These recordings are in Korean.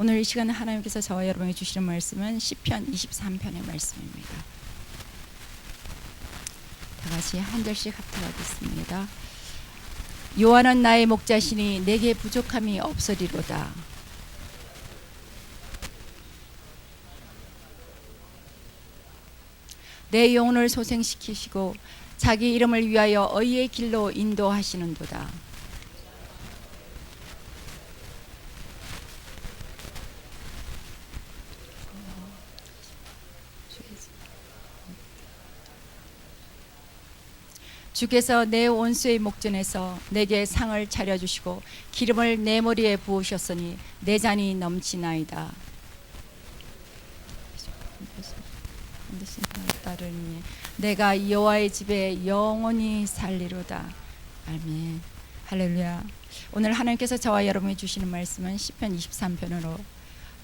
오늘 이 시간에 하나님께서 저와 여러분에게 주시는 말씀은 시편 23편의 말씀입니다. 다 같이 한 절씩 합독하겠습니다. 여호와는 나의 목자시니 내게 부족함이 없으리로다. 내 영혼을 소생시키시고 자기 이름을 위하여 의의 길로 인도하시는도다. 주께서 내 원수의 목전에서 내게 상을 차려주시고 기름을 내 머리에 부으셨으니 내 잔이 넘치나이다. 내가 여호와의 집에 영원히 살리로다. 아멘. 할렐루야. 오늘 하나님께서 저와 여러분이 주시는 말씀은 시편 23편으로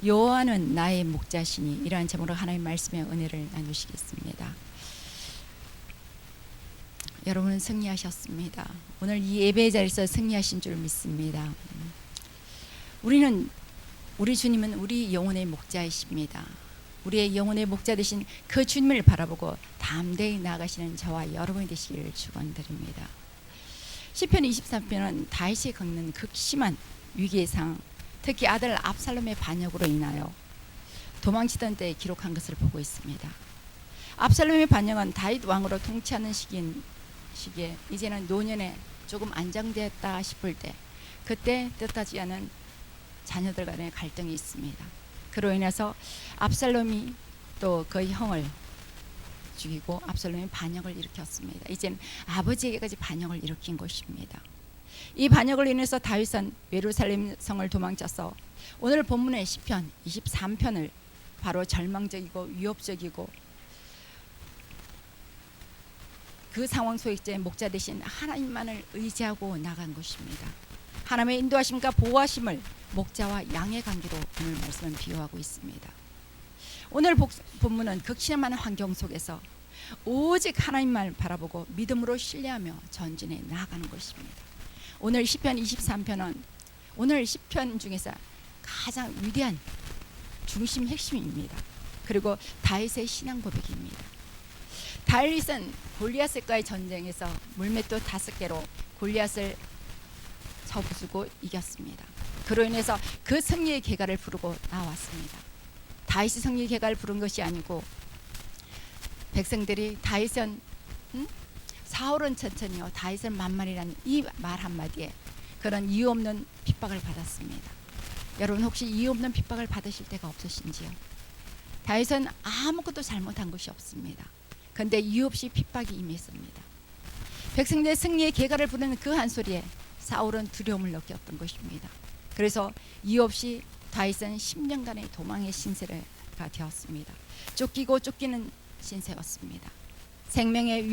여호와는 나의 목자시니 이러한 제목으로 하나님의 말씀의 은혜를 나누시겠습니다. 여러분은 승리하셨습니다. 오늘 이 예배의 자리에서 승리하신 줄 믿습니다. 우리 주님은 우리 영혼의 목자이십니다. 우리의 영혼의 목자 되신 그 주님을 바라보고 담대히 나아가시는 저와 여러분이 되시기를 축원드립니다. 시편 23편은 다윗이 겪는 극심한 위기의 상황, 특히 아들 압살롬의 반역으로 인하여 도망치던 때에 기록한 것을 보고 있습니다. 압살롬의 반역은 다윗 왕으로 통치하는 시기에 이제는 노년에 조금 안정되었다 싶을 때, 그때 뜻하지 않은 자녀들 간의 갈등이 있습니다. 그로 인해서 압살롬이 또 그 형을 죽이고 압살롬이 반역을 일으켰습니다. 이제는 아버지에게까지 반역을 일으킨 것입니다. 이 반역을 인해서 다윗은 예루살렘 성을 도망쳐서 오늘 본문의 시편 23편을 바로 절망적이고 위협적이고 그 상황 속에 목자 대신 하나님만을 의지하고 나간 것입니다. 하나님의 인도하심과 보호하심을 목자와 양의 관계로 오늘 말씀은 비유하고 있습니다. 오늘 본문은 극심한 환경 속에서 오직 하나님만 바라보고 믿음으로 신뢰하며 전진해 나아가는 것입니다. 오늘 시편 23편은 오늘 시편 중에서 가장 위대한 중심 핵심입니다. 그리고 다윗의 신앙 고백입니다. 다윗은 골리앗과의 전쟁에서 물맷돌 5개로 골리앗을 쳐부수고 이겼습니다. 그로 인해서 그 승리의 계가를 부르고 나왔습니다. 다윗이 승리의 계가를 부른 것이 아니고 백성들이 다윗은 사울은 천천히요 다윗은 만만이라는 이 말 한마디에 그런 이유 없는 핍박을 받았습니다. 여러분 혹시 이유 없는 핍박을 받으실 때가 없으신지요? 다윗은 아무것도 잘못한 것이 없습니다. 그런데 이유 없이 핍박이 임했습니다. 백성들의 승리의 계가를 부르는 그 한 소리에 사울은 두려움을 느꼈던 것입니다. 그래서 이유 없이 다윗은 10년간의 도망의 신세가 되었습니다. 쫓기고 쫓기는 신세였습니다. 생명의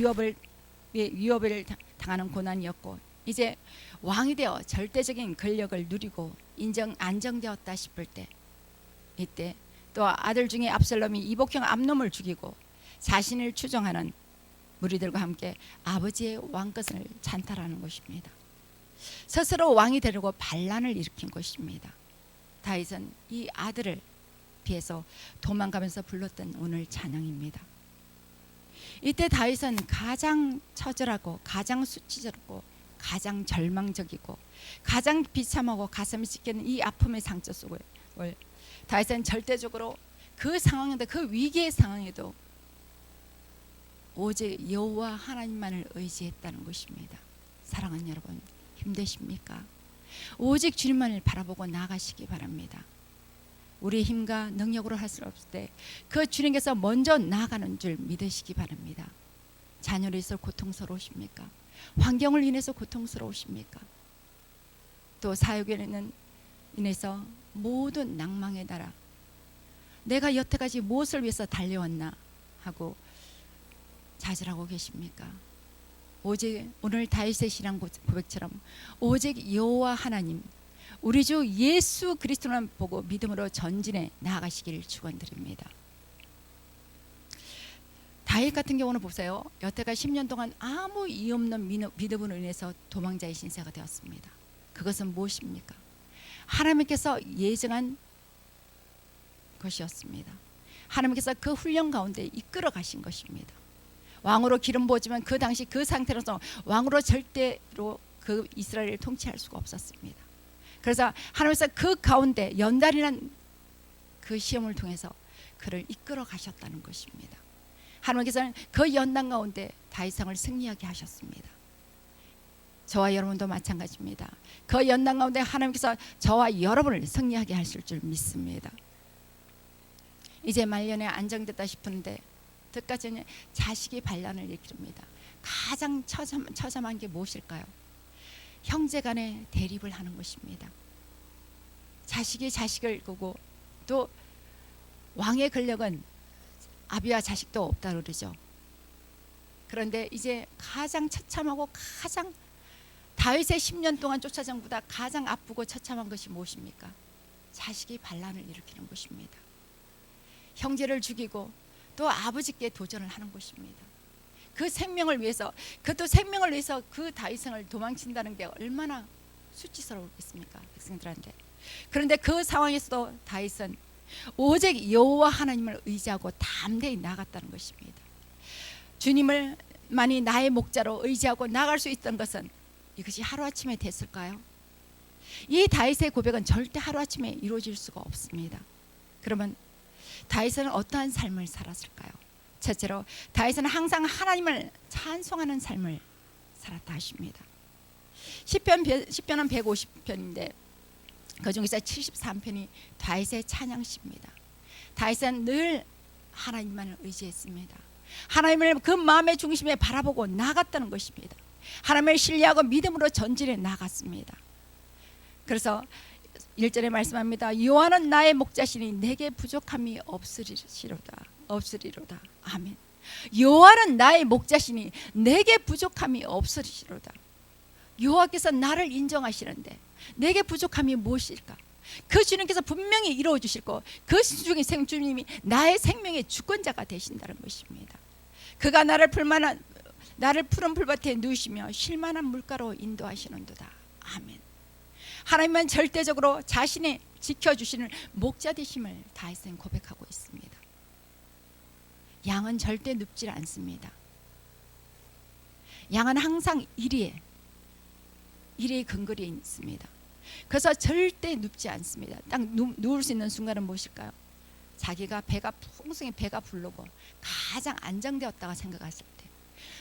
위협을 당하는 고난이었고 이제 왕이 되어 절대적인 권력을 누리고 안정되었다 싶을 때 이때 또 아들 중에 압살롬이 이복형 암놈을 죽이고 자신을 추종하는 무리들과 함께 아버지의 왕것을 찬탈하는 것입니다. 스스로 왕이 되려고 반란을 일으킨 것입니다. 다윗은 이 아들을 피해서 도망가면서 불렀던 오늘 찬양입니다. 이때 다윗은 가장 처절하고 가장 수치스럽고 가장 절망적이고 가장 비참하고 가슴이 찢기는 이 아픔의 상처 속을 다윗은 절대적으로 그 상황에도 그 위기의 상황에도 오직 여호와 하나님만을 의지했다는 것입니다. 사랑하는 여러분 힘드십니까? 오직 주님만을 바라보고 나아가시기 바랍니다. 우리의 힘과 능력으로 할 수 없을 때 그 주님께서 먼저 나아가는 줄 믿으시기 바랍니다. 자녀로 인해서 고통스러우십니까? 환경을 인해서 고통스러우십니까? 또 사역에 인해서 모든 낭망에 따라 내가 여태까지 무엇을 위해서 달려왔나 하고 좌절하고 계십니까? 오직 오늘 다윗의 신앙 고백처럼 오직 여호와 하나님 우리 주 예수 그리스도만 보고 믿음으로 전진해 나아가시기를 축원드립니다. 다윗 같은 경우는 보세요. 여태까지 10년 동안 아무 이유 없는 믿음으로 인해서 도망자의 신세가 되었습니다. 그것은 무엇입니까? 하나님께서 예정한 것이었습니다. 하나님께서 그 훈련 가운데 이끌어 가신 것입니다. 왕으로 기름 부어지면 그 당시 그 상태로서 왕으로 절대로 그 이스라엘을 통치할 수가 없었습니다. 그래서 하나님께서 그 가운데 연단이라는 그 시험을 통해서 그를 이끌어 가셨다는 것입니다. 하나님께서는 그 연단 가운데 다윗왕을 승리하게 하셨습니다. 저와 여러분도 마찬가지입니다. 그 연단 가운데 하나님께서 저와 여러분을 승리하게 하실 줄 믿습니다. 이제 말년에 안정됐다 싶은데 그까지는 자식이 반란을 일으킵니다. 가장 처참한 게 무엇일까요? 형제간의 대립을 하는 것입니다. 자식이 자식을 끄고 또 왕의 권력은 아비와 자식도 없다 그러죠. 그런데 이제 가장 처참하고 가장 다윗의 10년 동안 쫓아전보다 가장 아프고 처참한 것이 무엇입니까? 자식이 반란을 일으키는 것입니다. 형제를 죽이고 또 아버지께 도전을 하는 것입니다. 그 생명을 위해서, 그것도 생명을 위해서 그 다윗을 도망친다는 게 얼마나 수치스러웠겠습니까? 백성들한테. 그런데 그 상황에서도 다윗은 오직 여호와 하나님을 의지하고 담대히 나갔다는 것입니다. 주님을 만이 나의 목자로 의지하고 나갈 수 있던 것은 이것이 하루아침에 됐을까요? 이 다윗의 고백은 절대 하루아침에 이루어질 수가 없습니다. 그러면 다윗은 어떠한 삶을 살았을까요? 첫째로 다윗은 항상 하나님을 찬송하는 삶을 살았다 하십니다. 시편은 150편인데 그중에서 73편이 다윗의 찬양시입니다. 다윗은 늘 하나님만을 의지했습니다. 하나님을 그 마음의 중심에 바라보고 나갔다는 것입니다. 하나님을 신뢰하고 믿음으로 전진해 나갔습니다. 그래서 1절에 말씀합니다. 여호와는 나의 목자시니 내게 부족함이 없으리로다. 아멘. 여호와는 나의 목자시니 내게 부족함이 없으리로다. 여호와께서 나를 인정하시는데 내게 부족함이 무엇일까? 그 주님께서 분명히 이루어 주실 거, 그 중에 주님이 나의 생명의 주권자가 되신다는 것입니다. 그가 나를 푸른 풀밭에 누우시며 쉴만한 물가로 인도하시는도다. 아멘. 하나님은 절대적으로 자신의 지켜주시는 목자 되심을 다윗은 고백하고 있습니다. 양은 절대 눕질 않습니다. 양은 항상 이리에 근거리에 있습니다. 그래서 절대 눕지 않습니다. 딱 누울 수 있는 순간은 무엇일까요? 자기가 풍성히 배가 부르고 가장 안정되었다가 생각했을 때,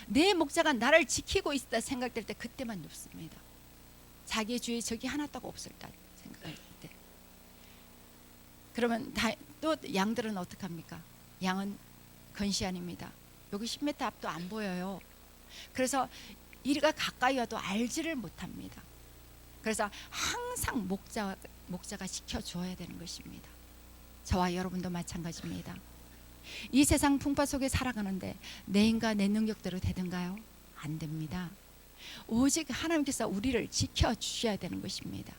내 목자가 나를 지키고 있다 생각될 때 그때만 눕습니다. 자기의 주위에 적이 하나도 없을 때 생각할 때. 그러면 또 양들은 어떻게 합니까? 양은 건시안입니다. 여기 10m 앞도 안 보여요. 그래서 이리가 가까이 와도 알지를 못합니다. 그래서 항상 목자가 지켜줘야 되는 것입니다. 저와 여러분도 마찬가지입니다. 이 세상 풍파 속에 살아가는데 내 힘과 내 능력대로 되던가요? 안 됩니다. 오직 하나님께서 우리를 지켜주셔야 되는 것입니다.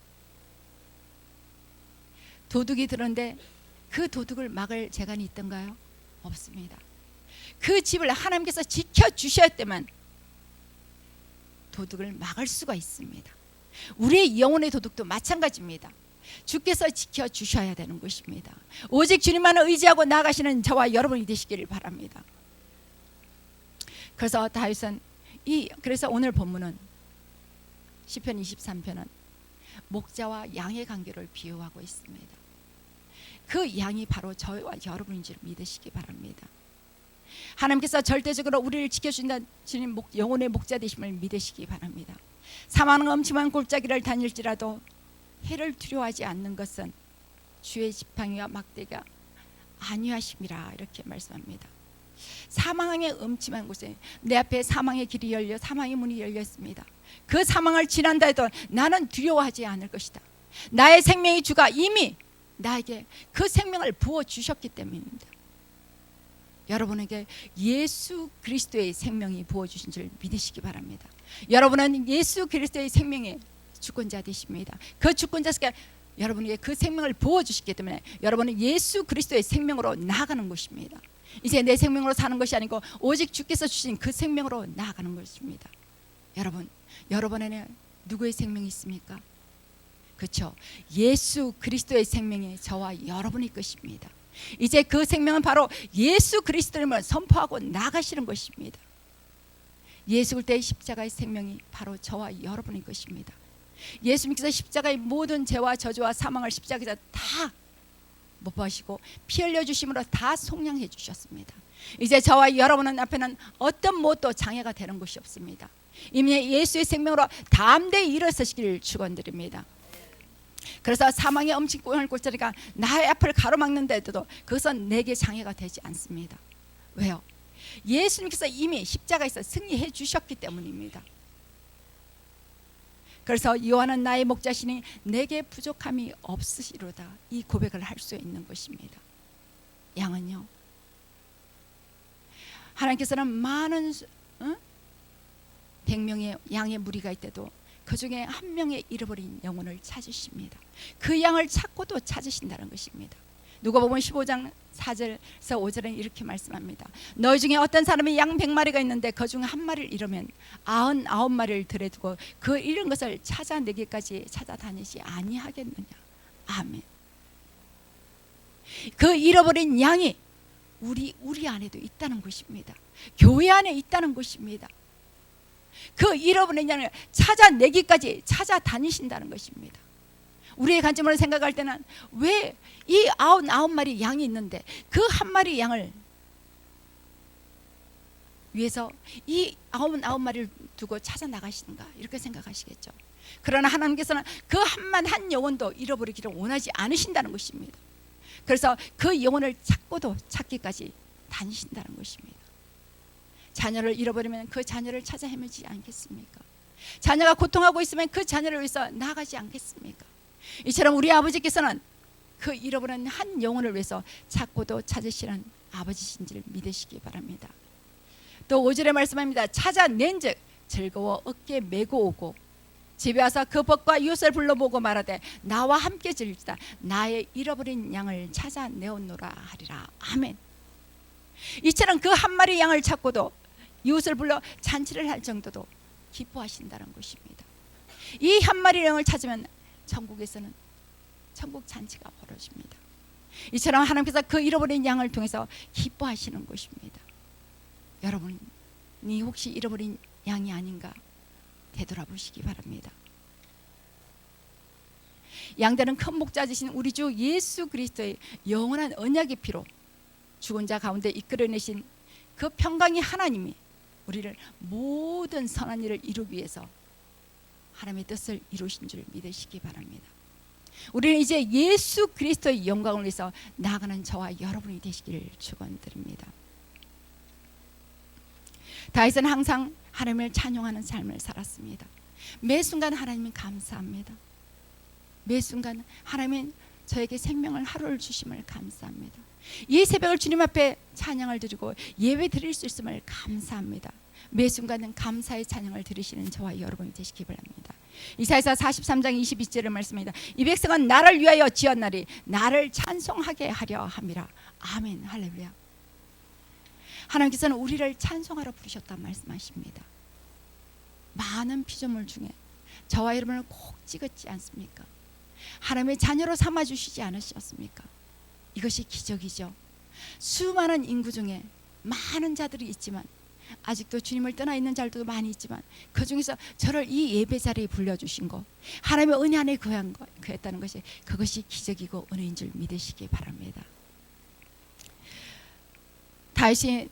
도둑이 들었는데 그 도둑을 막을 재간이 있던가요? 없습니다. 그 집을 하나님께서 지켜주셔야 때만 도둑을 막을 수가 있습니다. 우리의 영혼의 도둑도 마찬가지입니다. 주께서 지켜주셔야 되는 것입니다. 오직 주님만 의지하고 나가시는 저와 여러분이 되시기를 바랍니다. 그래서 다윗은 그래서 오늘 본문은 시편 23편은 목자와 양의 관계를 비유하고 있습니다. 그 양이 바로 저와 여러분인 줄 믿으시기 바랍니다. 하나님께서 절대적으로 우리를 지켜준다는 주님 영혼의 목자 되심을 믿으시기 바랍니다. 사망은 엄침한 골짜기를 다닐지라도 해를 두려워하지 않는 것은 주의 지팡이와 막대가 안위하심이라 이렇게 말씀합니다. 사망의 음침한 곳에 내 앞에 사망의 길이 열려 사망의 문이 열려 있습니다. 그 사망을 지난다 해도 나는 두려워하지 않을 것이다. 나의 생명의 주가 이미 나에게 그 생명을 부어주셨기 때문입니다. 여러분에게 예수 그리스도의 생명이 부어주신 줄 믿으시기 바랍니다. 여러분은 예수 그리스도의 생명의 주권자 되십니다. 그 주권자가 여러분에게 그 생명을 부어주시기 때문에 여러분은 예수 그리스도의 생명으로 나아가는 것입니다. 이제 내 생명으로 사는 것이 아니고 오직 주께서 주신 그 생명으로 나아가는 것입니다. 여러분에게 누구의 생명이 있습니까? 그렇죠. 예수 그리스도의 생명이 저와 여러분의 것입니다. 이제 그 생명은 바로 예수 그리스도를 선포하고 나가시는 것입니다. 예수 그리스도의 십자가의 생명이 바로 저와 여러분의 것입니다. 예수님께서 십자가의 모든 죄와 저주와 사망을 십자가에서 다 못 보시고 피 흘려 주심으로 다 속량해 주셨습니다. 이제 저와 여러분은 앞에는 어떤 무엇도 장애가 되는 것이 없습니다. 이미 예수의 생명으로 담대히 일어서시기를 축원드립니다. 그래서 사망의 엄청 골짜기가 나의 앞을 가로막는데도 그것은 내게 장애가 되지 않습니다. 왜요? 예수님께서 이미 십자가에서 승리해 주셨기 때문입니다. 그래서 요한은 나의 목자시니 내게 부족함이 없으시로다, 이 고백을 할 수 있는 것입니다. 양은요, 하나님께서는 많은 100명의 양의 무리가 있대도 그 중에 한 명의 잃어버린 영혼을 찾으십니다. 그 양을 찾고도 찾으신다는 것입니다. 누가복음 15장 4절에서 5절에 이렇게 말씀합니다. 너희 중에 어떤 사람이 양 100마리가 있는데 그 중 한 마리를 잃으면 99마리를 들여두고 그 잃은 것을 찾아내기까지 찾아다니지 아니하겠느냐. 아멘. 그 잃어버린 양이 우리 안에도 있다는 것입니다. 교회 안에 있다는 것입니다. 그 잃어버린 양을 찾아내기까지 찾아다니신다는 것입니다. 우리의 관점으로 생각할 때는 왜 이 99마리 양이 있는데 그 한 마리 양을 위해서 이 99마리를 두고 찾아 나가시는가, 이렇게 생각하시겠죠. 그러나 하나님께서는 그 한 영혼도 잃어버리기를 원하지 않으신다는 것입니다. 그래서 그 영혼을 찾고도 찾기까지 다니신다는 것입니다. 자녀를 잃어버리면 그 자녀를 찾아 헤매지 않겠습니까? 자녀가 고통하고 있으면 그 자녀를 위해서 나아가지 않겠습니까? 이처럼 우리 아버지께서는 그 잃어버린 한 영혼을 위해서 찾고도 찾으시는 아버지신지를 믿으시기 바랍니다. 또 5절에 말씀합니다. 찾아낸 즉 즐거워 어깨 메고 오고 집에 와서 그 벗과 이웃을 불러보고 말하되 나와 함께 즐기다 나의 잃어버린 양을 찾아내었노라 하리라. 아멘. 이처럼 그 한 마리 양을 찾고도 이웃을 불러 잔치를 할 정도도 기뻐하신다는 것입니다. 이 한 마리 양을 찾으면 천국에서는 천국 잔치가 벌어집니다. 이처럼 하나님께서 그 잃어버린 양을 통해서 기뻐하시는 것입니다. 여러분이 혹시 잃어버린 양이 아닌가 되돌아보시기 바랍니다. 양들은 큰 목자 되신 우리 주 예수 그리스도의 영원한 언약의 피로 죽은 자 가운데 이끌어내신 그 평강의 하나님이 우리를 모든 선한 일을 이루기 위해서 하나님의 뜻을 이루신 줄 믿으시기 바랍니다. 우리는 이제 예수 그리스도의 영광을 위해서 나아가는 저와 여러분이 되시기를 축원드립니다. 다윗은 항상 하나님을 찬양하는 삶을 살았습니다. 매 순간 하나님은 감사합니다. 매 순간 하나님은 저에게 생명을 하루를 주심을 감사합니다. 이 새벽을 주님 앞에 찬양을 드리고 예배 드릴 수 있음을 감사합니다. 매 순간은 감사의 찬양을 드리시는 저와 여러분이 되시기 바랍니다. 이사야서 43장 22절의 말씀입니다. 이 백성은 나를 위하여 지었나리 나를 찬송하게 하려 함이라. 아멘. 할렐루야. 하나님께서는 우리를 찬송하러 부르셨다 말씀하십니다. 많은 피조물 중에 저와 여러분을 꼭 찍었지 않습니까? 하나님의 자녀로 삼아주시지 않으셨습니까? 이것이 기적이죠. 수많은 인구 중에 많은 자들이 있지만 아직도 주님을 떠나 있는 자들도 많이 있지만 그 중에서 저를 이 예배 자리에 불러주신 거, 하나님의 은혜 안에 거했다는 것이 그것이 기적이고 은혜인 줄 믿으시기 바랍니다. 다윗이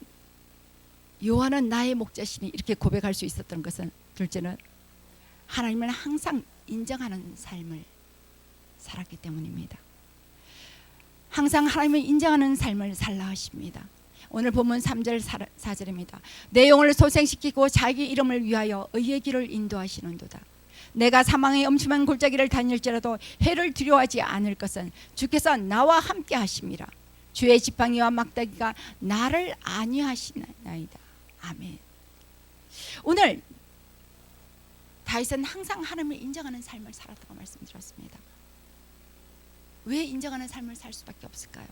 요한은 나의 목자시니 이렇게 고백할 수 있었던 것은, 둘째는 하나님을 항상 인정하는 삶을 살았기 때문입니다. 항상 하나님을 인정하는 삶을 살라 하십니다. 오늘 본문 3절 4절입니다. 내 영혼을 소생시키고 자기 이름을 위하여 의의 길을 인도하시는도다. 내가 사망의 엄침한 골짜기를 다닐지라도 해를 두려워하지 않을 것은 주께서 나와 함께 하심이라. 주의 지팡이와 막대기가 나를 안위하시나이다. 아멘. 오늘 다윗은 항상 하나님을 인정하는 삶을 살았다고 말씀드렸습니다. 왜 인정하는 삶을 살 수밖에 없을까요?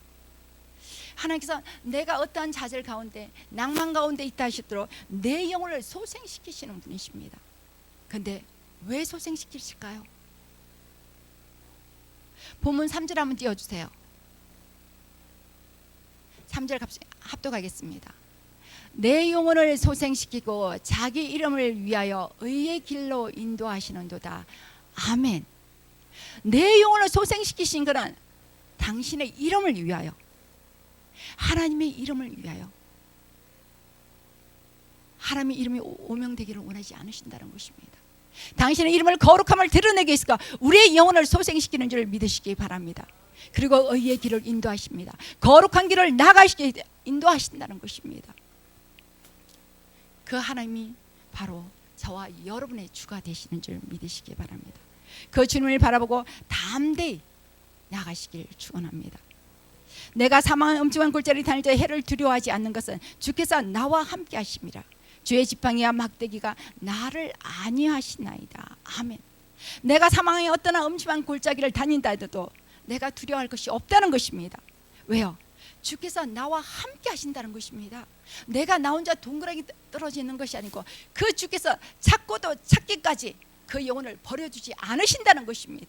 하나님께서 내가 어떠한 좌절 가운데 낭만 가운데 있다 하시도록 내 영혼을 소생시키시는 분이십니다. 그런데 왜 소생시키실까요? 본문 3절 한번 띄워주세요. 3절 합독하겠습니다. 내 영혼을 소생시키고 자기 이름을 위하여 의의 길로 인도하시는도다. 아멘. 내 영혼을 소생시키신 것은 당신의 이름을 위하여, 하나님의 이름을 위하여. 하나님의 이름이 오명되기를 원하지 않으신다는 것입니다. 당신의 이름을 거룩함을 드러내기 위해서 우리의 영혼을 소생시키는 줄 믿으시기 바랍니다. 그리고 의의 길을 인도하십니다. 거룩한 길을 나가시게 인도하신다는 것입니다. 그 하나님이 바로 저와 여러분의 주가 되시는 줄 믿으시기 바랍니다. 그 주님을 바라보고 담대히 나가시길 축원합니다. 내가 사망의 엄중한 골짜기 다닐 때 해를 두려워하지 않는 것은 주께서 나와 함께 하심이라. 주의 지팡이와 막대기가 나를 안위하시나이다. 아멘. 내가 사망의 어떠한 엄중한 골짜기를 다닌다 해도 내가 두려워할 것이 없다는 것입니다. 왜요? 주께서 나와 함께 하신다는 것입니다. 내가 나 혼자 동그랗게 떨어지는 것이 아니고 그 주께서 찾고도 찾기까지 그 영혼을 버려주지 않으신다는 것입니다.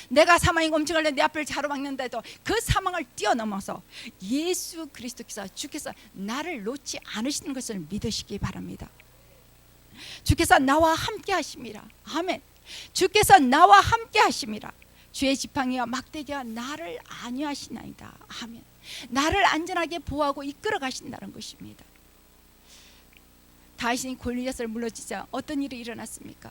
내가 사망의 엄청을 내 앞을 가로막는다 해도 그 사망을 뛰어넘어서 예수 그리스도께서 주께서 나를 놓지 않으시는 것을 믿으시기 바랍니다. 주께서 나와 함께 하심이라. 아멘. 주께서 나와 함께 하심이라. 주의 지팡이와 막대기와 나를 안위하시나이다. 아멘. 나를 안전하게 보호하고 이끌어 가신다는 것입니다. 다윗이 골리앗을 물러치자 어떤 일이 일어났습니까?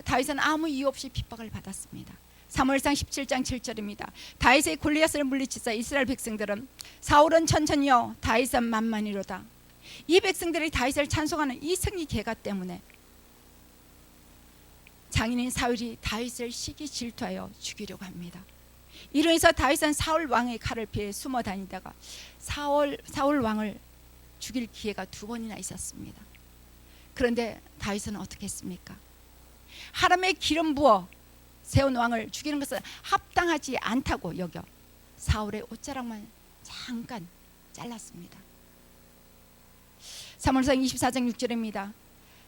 다윗은 아무 이유 없이 핍박을 받았습니다. 사무엘상 17장 7절입니다. 다윗의 골리앗을 물리치자 이스라엘 백성들은 사울은 천천히요 다윗은 만만히로다. 이 백성들이 다윗을 찬송하는 이 승리 계가 때문에 장인인 사울이 다윗을 시기 질투하여 죽이려고 합니다. 이로 인해서 다윗은 사울 왕의 칼을 피해 숨어 다니다가 사울 왕을 죽일 기회가 2번이나 있었습니다. 그런데 다윗은 어떻게 했습니까? 하나님의 기름 부어 세운 왕을 죽이는 것은 합당하지 않다고 여겨 사울의 옷자락만 잠깐 잘랐습니다. 사무엘상 24장 6절입니다.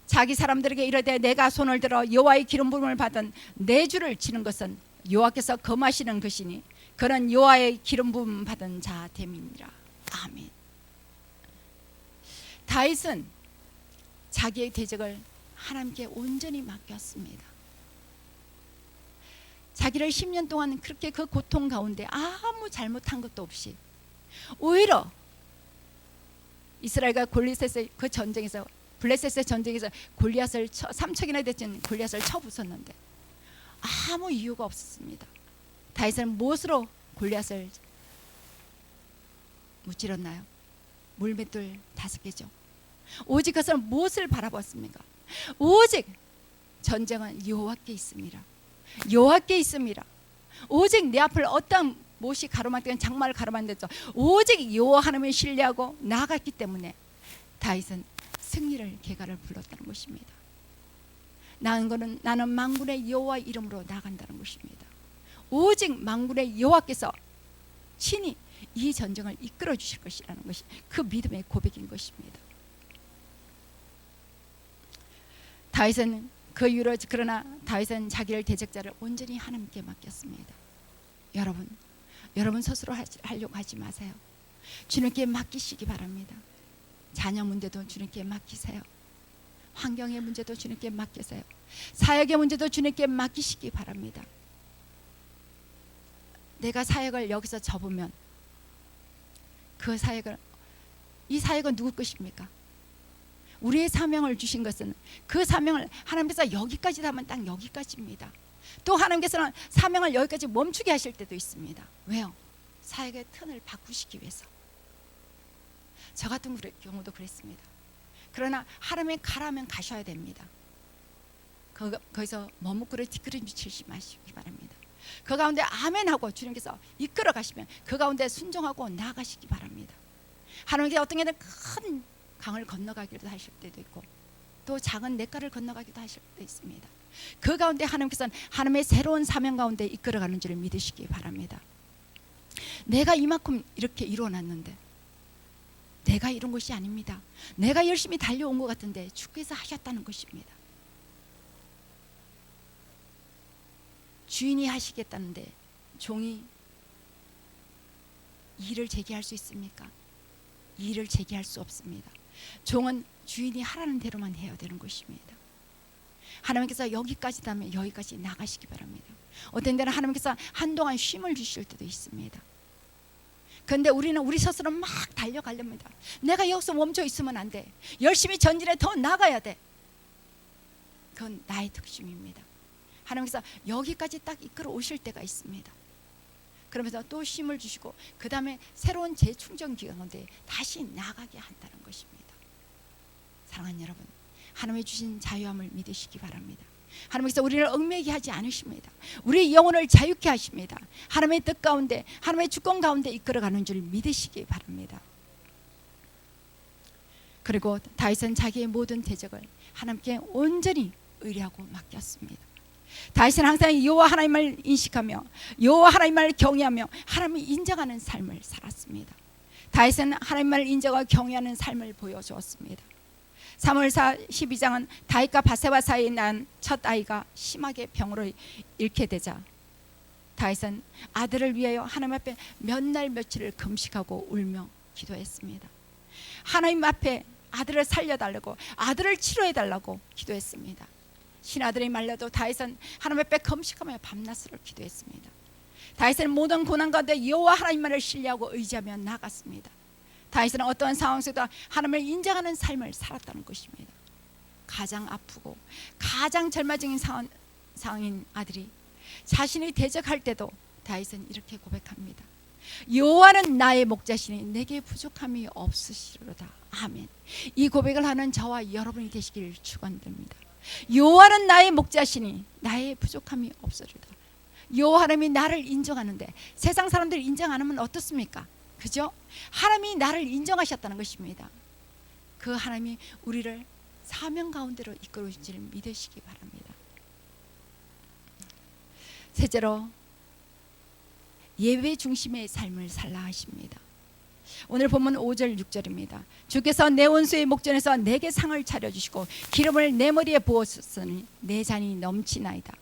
자기 사람들에게 이르되 내가 손을 들어 여호와의 기름 부음을 받은 내 주를 치는 것은 여호와께서 검하시는 것이니 그는 여호와의 기름 부음 받은 자 됨이니라. 아멘. 다윗은 자기의 대적을 하나님께 온전히 맡겼습니다. 자기를 10년 동안 그렇게 그 고통 가운데 아무 잘못한 것도 없이 오히려 이스라엘과 골리앗의 그 전쟁에서 블레셋의 전쟁에서 골리앗을 3척이나 됐던 골리앗을 쳐 부쉈는데 아무 이유가 없었습니다. 다윗은 무엇으로 골리앗을 무찌렀나요? 물맷돌 5개죠. 오직 그것은 무엇을 바라봤습니까? 오직 전쟁은 여호와께 있습니다. 여호와께 있습니다. 오직 내 앞을 어떤 못이 가로막든 장마를 가로막든지 오직 여호와 하나님을 신뢰하고 나아갔기 때문에 다윗은 승리를 계가를 불렀다는 것입니다. 나는 만군의 여호와 이름으로 나간다는 것입니다. 오직 만군의 여호와께서 친히 이 전쟁을 이끌어 주실 것이라는 것이 그 믿음의 고백인 것입니다. 다윗은 그 이후로 그러나 다윗은 자기를 대적자를 온전히 하나님께 맡겼습니다. 여러분 스스로 하려고 하지 마세요. 주님께 맡기시기 바랍니다. 자녀 문제도 주님께 맡기세요. 환경의 문제도 주님께 맡기세요. 사역의 문제도 주님께 맡기시기 바랍니다. 내가 사역을 여기서 접으면 이 사역은 누구 것입니까? 우리의 사명을 주신 것은 그 사명을 하나님께서 여기까지 하면 딱 여기까지입니다. 또 하나님께서는 사명을 여기까지 멈추게 하실 때도 있습니다. 왜요? 사역의 턴을 바꾸시기 위해서. 저 같은 경우도 그랬습니다. 그러나 하나님이 가라면 가셔야 됩니다. 거기서 머뭇거려 뒷걸음질 마시기 바랍니다. 그 가운데 아멘하고 주님께서 이끌어 가시면 그 가운데 순종하고 나아가시기 바랍니다. 하나님께서 어떤 게는 큰 강을 건너가기도 하실 때도 있고 또 작은 냇가를 건너가기도 하실 때도 있습니다. 그 가운데 하나님께서는 하나님의 새로운 사명 가운데 이끌어가는 줄을 믿으시기 바랍니다. 내가 이만큼 이렇게 이루어놨는데 내가 이룬 것이 아닙니다. 내가 열심히 달려온 것 같은데 주께서 하셨다는 것입니다. 주인이 하시겠다는데 종이 일을 제기할 수 있습니까? 이의를 제기할 수 없습니다. 종은 주인이 하라는 대로만 해야 되는 것입니다. 하나님께서 여기까지다면 여기까지 나가시기 바랍니다. 어떤 때는 하나님께서 한동안 쉼을 주실 때도 있습니다. 그런데 우리는 우리 스스로 막 달려가렵니다. 내가 여기서 멈춰 있으면 안 돼. 열심히 전진해 더 나가야 돼. 그건 나의 특징입니다. 하나님께서 여기까지 딱 이끌어 오실 때가 있습니다. 그러면서 또 쉼을 주시고 그 다음에 새로운 재충전 기간 가운데 다시 나가게 한다는 것입니다. 사랑하는 여러분, 하나님의 주신 자유함을 믿으시기 바랍니다. 하나님께서 우리를 얽매이게 하지 않으십니다. 우리의 영혼을 자유케 하십니다. 하나님의 뜻 가운데, 하나님의 주권 가운데 이끌어가는 줄 믿으시기 바랍니다. 그리고 다윗은 자기의 모든 대적을 하나님께 온전히 의뢰하고 맡겼습니다. 다윗은 항상 여호와 하나님을 인식하며 여호와 하나님을 경외하며 하나님을 인정하는 삶을 살았습니다. 다윗은 하나님을 인정하고 경외하는 삶을 보여주었습니다. 사무엘사 12장은 다윗과 바세바 사이에 난 첫 아이가 심하게 병으로 잃게 되자 다윗은 아들을 위하여 하나님 앞에 몇 날 며칠을 금식하고 울며 기도했습니다. 하나님 앞에 아들을 살려달라고, 아들을 치료해달라고 기도했습니다. 신아들이 말려도 다윗은 하나님 앞에 금식하며 밤낮으로 기도했습니다. 다윗은 모든 고난 가운데 여호와 하나님만을 신뢰하고 의지하며 나갔습니다. 다윗은 어떠한 상황 속에도 하나님을 인정하는 삶을 살았다는 것입니다. 가장 아프고 가장 절망적인 상황인 아들이 자신이 대적할 때도 다윗은 이렇게 고백합니다. 여호와는 나의 목자시니 내게 부족함이 없으시리로다. 아멘. 이 고백을 하는 저와 여러분이 되시길 축원드립니다. 여호와는 나의 목자시니 나의 부족함이 없으리로다. 여호와 하나님이 나를 인정하는데 세상 사람들이 인정 안 하면 어떻습니까? 그죠? 하나님이 나를 인정하셨다는 것입니다. 그 하나님이 우리를 사명 가운데로 이끌어 주시기를 믿으시기 바랍니다. 셋째로 예배 중심의 삶을 살라 하십니다. 오늘 본문 5절 6절입니다. 주께서 내 원수의 목전에서 내게 상을 차려주시고 기름을 내 머리에 부었으니 내 잔이 넘치나이다.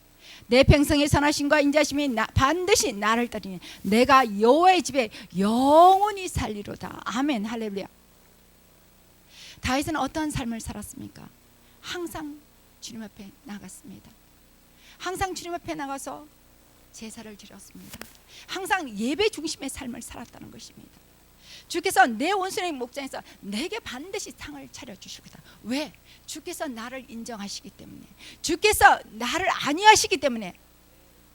내 평생의 선하심과 인자심이 반드시 나를 따르니 내가 여호와의 집에 영원히 살리로다. 아멘. 할렐루야. 다윗은 어떠한 삶을 살았습니까? 항상 주님 앞에 나갔습니다. 항상 주님 앞에 나가서 제사를 드렸습니다. 항상 예배 중심의 삶을 살았다는 것입니다. 주께서 내 원수의 목전에서 내게 반드시 상을 차려주시겠다. 왜? 주께서 나를 인정하시기 때문에, 주께서 나를 안위하시기 때문에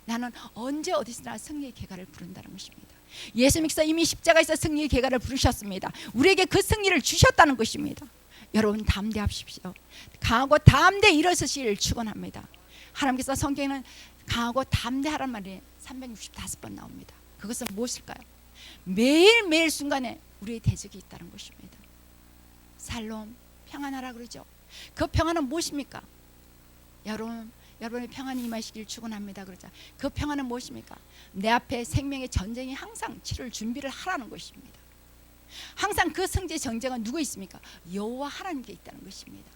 나는 언제 어디서나 승리의 계가를 부른다는 것입니다. 예수님께서 이미 십자가에서 승리의 계가를 부르셨습니다. 우리에게 그 승리를 주셨다는 것입니다. 여러분 담대하십시오. 강하고 담대히 일어서시기를 축원합니다. 하나님께서 성경에는 강하고 담대하란 말이 365번 나옵니다. 그것은 무엇일까요? 매일매일 순간에 우리의 대적이 있다는 것입니다. 살롬 평안하라 그러죠. 그 평안은 무엇입니까? 여러분의 평안이 임하시길 축원합니다 그러자. 그 평안은 무엇입니까? 내 앞에 생명의 전쟁이 항상 치를 준비를 하라는 것입니다. 항상 그 승리의 전쟁은 누구 있습니까? 여호와 하나님께 있다는 것입니다.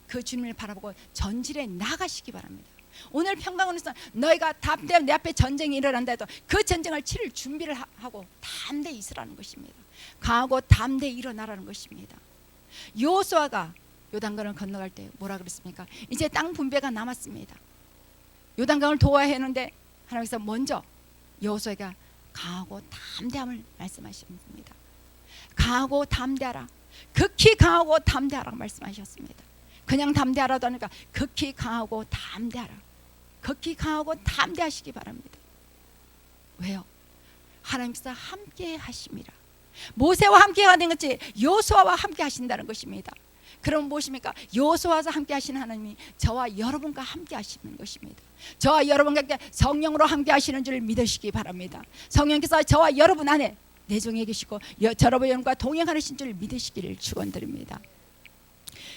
그 주님을 바라보고 전진해 나가시기 바랍니다. 오늘 평강원에서 너희가 담대히 내 앞에 전쟁이 일어난다 해도 그 전쟁을 치를 준비를 하고 담대히 있으라는 것입니다. 강하고 담대히 일어나라는 것입니다. 여호수아가 요단강을 건너갈 때 뭐라 그랬습니까? 이제 땅 분배가 남았습니다. 요단강을 도와야 하는데 하나님께서 먼저 여호수아가 강하고 담대함을 말씀하셨습니다. 강하고 담대하라. 극히 강하고 담대하라고 말씀하셨습니다. 그냥 담대하라도 하니까 극히 강하고 담대하라. 극히 강하고 담대하시기 바랍니다. 왜요? 하나님께서 함께 하심이라. 모세와 함께 하는 것이 여호수아와 함께 하신다는 것입니다. 그럼 무엇입니까? 여호수아와 함께 하시는 하나님이 저와 여러분과 함께 하시는 것입니다. 저와 여러분과 함께 성령으로 함께 하시는 줄 믿으시기 바랍니다. 성령께서 저와 여러분 안에 내정해 계시고 여러분과 동행하시는 줄 믿으시기를 축원드립니다.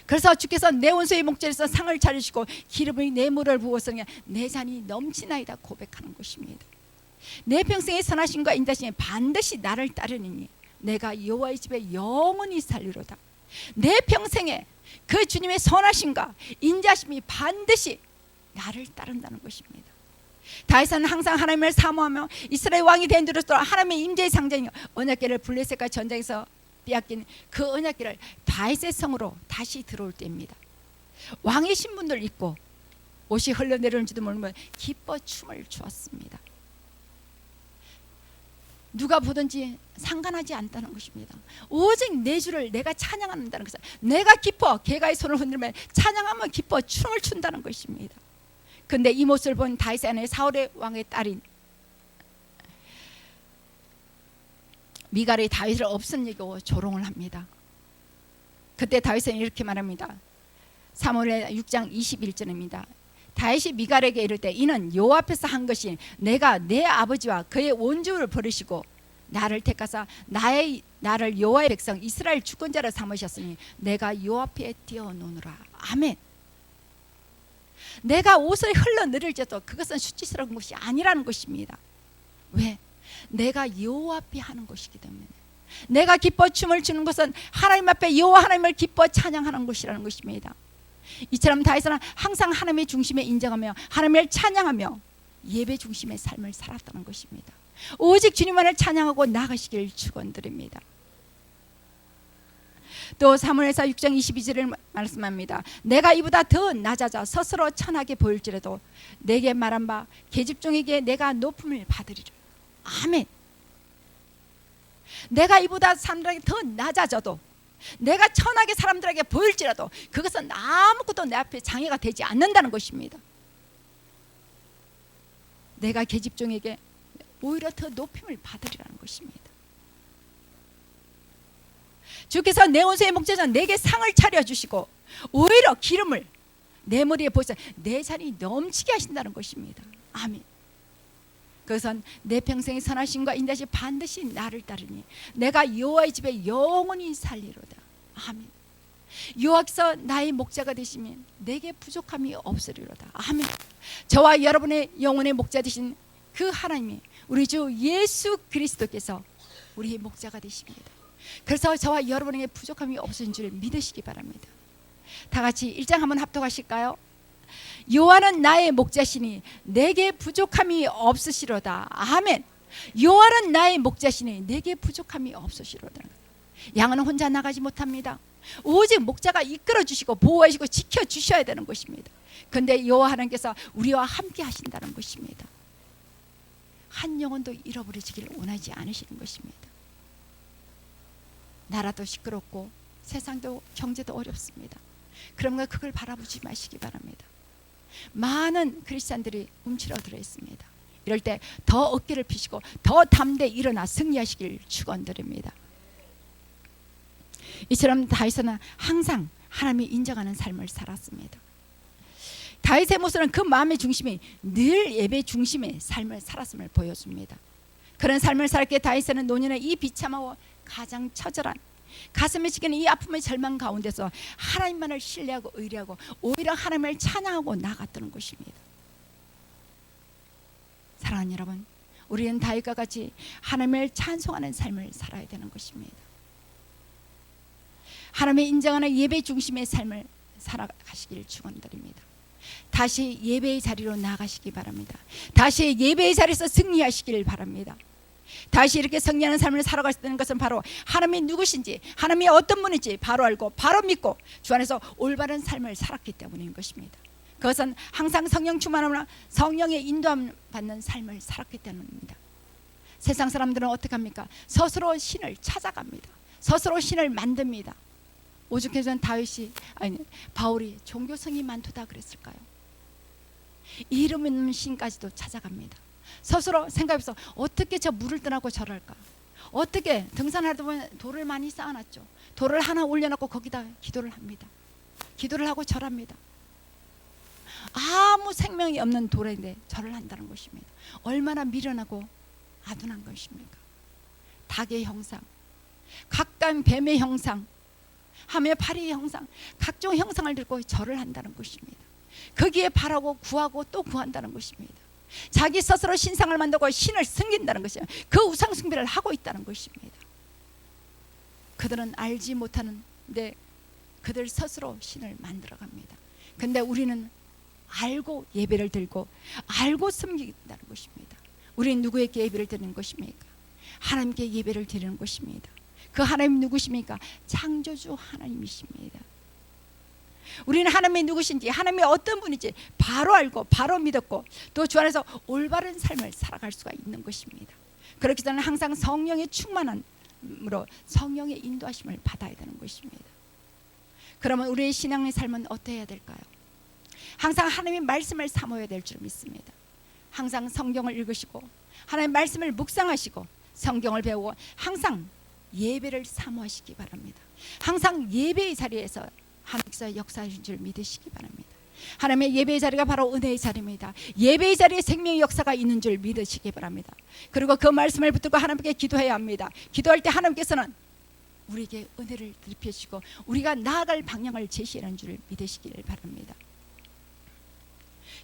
그래서 주께서 내 원수의 목전에서 상을 차리시고 기름을 내 물을 부어서 내 잔이 넘치나이다 고백하는 것입니다. 내 평생의 선하심과 인자심이 반드시 나를 따르니 내가 여호와의 집에 영원히 살리로다. 내 평생에 그 주님의 선하심과 인자심이 반드시 나를 따른다는 것입니다. 다윗은 항상 하나님을 사모하며 이스라엘 왕이 된 뒤로서 하나님의 임재의 상징이 언약궤를 블레셋과 전쟁에서 빼앗긴 그 언약궤를 다윗의 성으로 다시 들어올 때입니다. 왕의 신분을 입고 옷이 흘러내리는지도 모르면 기뻐 춤을 추었습니다. 누가 보든지 상관하지 않다는 것입니다. 오직 내 주를 내가 찬양한다는 것은, 내가 기뻐 개가의 손을 흔들면 찬양하면 기뻐 춤을 춘다는 것입니다. 근데 이 모습을 본 다윗의 아내 사울의 왕의 딸인 미갈이 다윗을 없음여기고 조롱을 합니다. 그때 다윗은 이렇게 말합니다. 사무엘 6장 21절입니다. 다윗이 미갈에게 이를 때 이는 여호와 앞에서 한 것이 내가 내 아버지와 그의 온주를 버리시고 나를 택하사 나를 여호와의 백성 이스라엘 주권자로 삼으셨으니 내가 여호와 앞에 뛰어노느라. 아멘. 내가 옷을 흘러내릴지라도 그것은 수치스러운 것이 아니라는 것입니다. 왜? 내가 여호와 앞에 하는 것이기 때문에. 내가 기뻐 춤을 추는 것은 하나님 앞에 여호와 하나님을 기뻐 찬양하는 것이라는 것입니다. 이처럼 다윗은 항상 하나님의 중심에 인정하며 하나님을 찬양하며 예배 중심의 삶을 살았다는 것입니다. 오직 주님만을 찬양하고 나가시길 축원드립니다. 또 사무엘상 6장 22절을 말씀합니다. 내가 이보다 더 낮아져 스스로 천하게 보일지라도 내게 말한 바 계집종에게 내가 높음을 받으리라. 아멘. 내가 이보다 사람들에게 더 낮아져도, 내가 천하게 사람들에게 보일지라도 그것은 아무것도 내 앞에 장애가 되지 않는다는 것입니다. 내가 계집종에게 오히려 더 높임을 받으리라는 것입니다. 주께서 내 원수의 목자죠 내게 상을 차려주시고 오히려 기름을 내 머리에 부으셔 내 잔이 넘치게 하신다는 것입니다. 아멘. 그것은 내 평생의 선하심과 인자심 반드시 나를 따르니 내가 여호와의 집에 영원히 살리로다. 아멘. 여호와께서 나의 목자가 되시면 내게 부족함이 없으리로다. 아멘. 저와 여러분의 영혼의 목자 되신 그 하나님이 우리 주 예수 그리스도께서 우리의 목자가 되십니다. 그래서 저와 여러분에게 부족함이 없으신 줄 믿으시기 바랍니다. 다 같이 1장 한번 합독하실까요? 여호와는 나의 목자시니 내게 부족함이 없으시로다. 아멘. 여호와는 나의 목자시니 내게 부족함이 없으시로다. 양은 혼자 나가지 못합니다. 오직 목자가 이끌어 주시고 보호해 주시고 지켜 주셔야 되는 것입니다. 그런데 여호와 하나님께서 우리와 함께 하신다는 것입니다. 한 영혼도 잃어버리지기를 원하지 않으시는 것입니다. 나라도 시끄럽고 세상도 경제도 어렵습니다. 그러면 그걸 바라보지 마시기 바랍니다. 많은 크리스찬들이 움츠러들어 있습니다. 이럴 때 더 어깨를 펴시고 더 담대히 일어나 승리하시길 축원드립니다. 이처럼 다윗은 항상 하나님이 인정하는 삶을 살았습니다. 다윗의 모습은 그 마음의 중심이 늘 예배 중심의 삶을 살았음을 보여줍니다. 그런 삶을 살게 다윗은 노년의 이 비참하고 가장 처절한 가슴에 지키는 이 아픔의 절망 가운데서 하나님만을 신뢰하고 의뢰하고 오히려 하나님을 찬양하고 나갔던 것입니다. 사랑하는 여러분, 우리는 다윗과 같이 하나님을 찬송하는 삶을 살아야 되는 것입니다. 하나님의 인정하는 예배 중심의 삶을 살아가시길 축원드립니다. 다시 예배의 자리로 나가시기 바랍니다. 다시 예배의 자리에서 승리하시길 바랍니다. 다시 이렇게 승리하는 삶을 살아갈 수 있는 것은 바로 하나님이 누구신지, 하나님이 어떤 분인지 바로 알고 바로 믿고 주 안에서 올바른 삶을 살았기 때문인 것입니다. 그것은 항상 성령 충만함으로 성령의 인도함 받는 삶을 살았기 때문입니다. 세상 사람들은 어떻게 합니까? 스스로 신을 찾아갑니다. 스스로 신을 만듭니다. 오죽해서는 바울이 종교성이 많도다 그랬을까요? 이름 있는 신까지도 찾아갑니다. 스스로 생각해서 어떻게 저 물을 떠나고 절할까? 어떻게 등산하다 보면 돌을 많이 쌓아놨죠. 돌을 하나 올려놓고 거기다 기도를 합니다. 기도를 하고 절합니다. 아무 생명이 없는 돌인데 절을 한다는 것입니다. 얼마나 미련하고 아둔한 것입니까? 닭의 형상, 각종 뱀의 형상, 하며 파리의 형상, 각종 형상을 들고 절을 한다는 것입니다. 거기에 바라고 구하고 또 구한다는 것입니다. 자기 스스로 신상을 만들고 신을 섬긴다는 것입니다. 그 우상 숭배를 하고 있다는 것입니다. 그들은 알지 못하는데 그들 스스로 신을 만들어갑니다. 근데 우리는 알고 예배를 드리고 알고 섬긴다는 것입니다. 우리는 누구에게 예배를 드리는 것입니까? 하나님께 예배를 드리는 것입니다. 그 하나님 누구십니까? 창조주 하나님이십니다. 우리는 하나님이 누구신지, 하나님이 어떤 분인지 바로 알고 바로 믿었고 또 주 안에서 올바른 삶을 살아갈 수가 있는 것입니다. 그렇기 때문에 항상 성령의 충만함으로 성령의 인도하심을 받아야 되는 것입니다. 그러면 우리의 신앙의 삶은 어떠해야 될까요? 항상 하나님의 말씀을 사모해야 될 줄 믿습니다. 항상 성경을 읽으시고 하나님의 말씀을 묵상하시고 성경을 배우고 항상 예배를 사모하시기 바랍니다. 항상 예배의 자리에서 하나님께서 역사하신 줄 믿으시기 바랍니다. 하나님의 예배의 자리가 바로 은혜의 자리입니다. 예배의 자리에 생명의 역사가 있는 줄 믿으시기 바랍니다. 그리고 그 말씀을 붙들고 하나님께 기도해야 합니다. 기도할 때 하나님께서는 우리에게 은혜를 들펴주시고 우리가 나아갈 방향을 제시하는 줄 믿으시기를 바랍니다.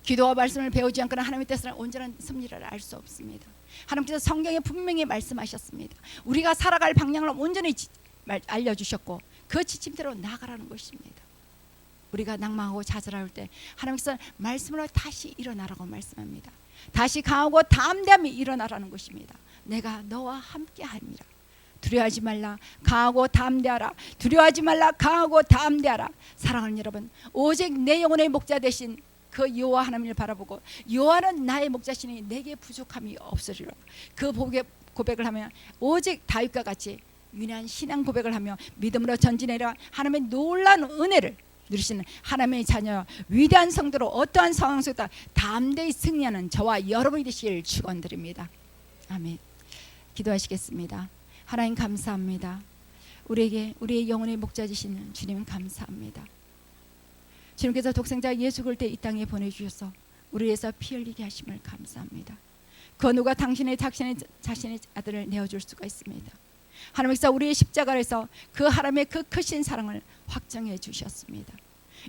기도와 말씀을 배우지 않거나 하나님의 뜻을 온전한 섭리를 알 수 없습니다. 하나님께서 성경에 분명히 말씀하셨습니다. 우리가 살아갈 방향을 온전히 알려주셨고 그 지침대로 나아가라는 것입니다. 우리가 낭망하고 좌절할 때 하나님께서 말씀으로 다시 일어나라고 말씀합니다. 다시 강하고 담대함이 일어나라는 것입니다. 내가 너와 함께하리라. 두려워하지 말라. 강하고 담대하라. 두려워하지 말라. 강하고 담대하라. 사랑하는 여러분, 오직 내 영혼의 목자 되신 그 여호와 하나님을 바라보고 여호와는 나의 목자시니 내게 부족함이 없으리라. 그 고백을 하면 오직 다윗과 같이 위대한 신앙 고백을 하며 믿음으로 전진해라. 하나님의 놀라운 은혜를 누리시는 하나님의 자녀 위대한 성도로 어떠한 상황 속에도 담대히 승리하는 저와 여러분이 되시길 축원드립니다. 아멘. 기도하시겠습니다. 하나님 감사합니다. 우리에게 우리의 영혼의 목자 되시는 주님 감사합니다. 주님께서 독생자 예수 그리스도를 이 땅에 보내주셔서 우리 위해서 피 흘리게 하심을 감사합니다. 그 누가 자신의 아들을 내어줄 수가 있습니다. 하나님께서 우리의 십자가에서 그 하나님의 그 크신 사랑을 확정해 주셨습니다.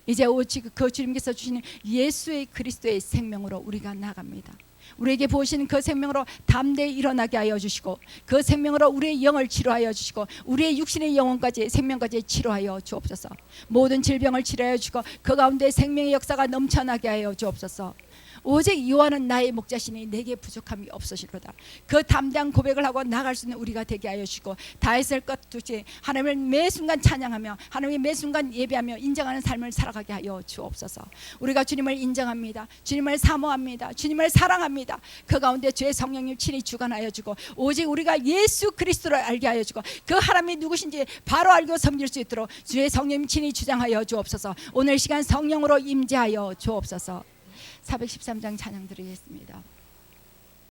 이제 오직 그 주님께서 주시는 예수의 그리스도의 생명으로 우리가 나갑니다. 우리에게 보시는 그 생명으로 담대히 일어나게 하여 주시고 그 생명으로 우리의 영을 치료하여 주시고 우리의 육신의 영혼까지 생명까지 치료하여 주옵소서. 모든 질병을 치료하여 주시고 그 가운데 생명의 역사가 넘쳐나게 하여 주옵소서. 오직 여호와는 나의 목자시니 내게 부족함이 없으시로다. 그 담대한 고백을 하고 나갈 수 있는 우리가 되게 하여 주시고 다했을 것 같이 하나님을 매 순간 찬양하며 하나님의 매 순간 예배하며 인정하는 삶을 살아가게 하여 주옵소서. 우리가 주님을 인정합니다. 주님을 사모합니다. 주님을 사랑합니다. 그 가운데 주의 성령님 친히 주관하여 주고 오직 우리가 예수 그리스도를 알게 하여 주고 그 하나님이 누구신지 바로 알고 섬길 수 있도록 주의 성령님 친히 주장하여 주옵소서. 오늘 시간 성령으로 임재하여 주옵소서. 413장 찬양 드리겠습니다.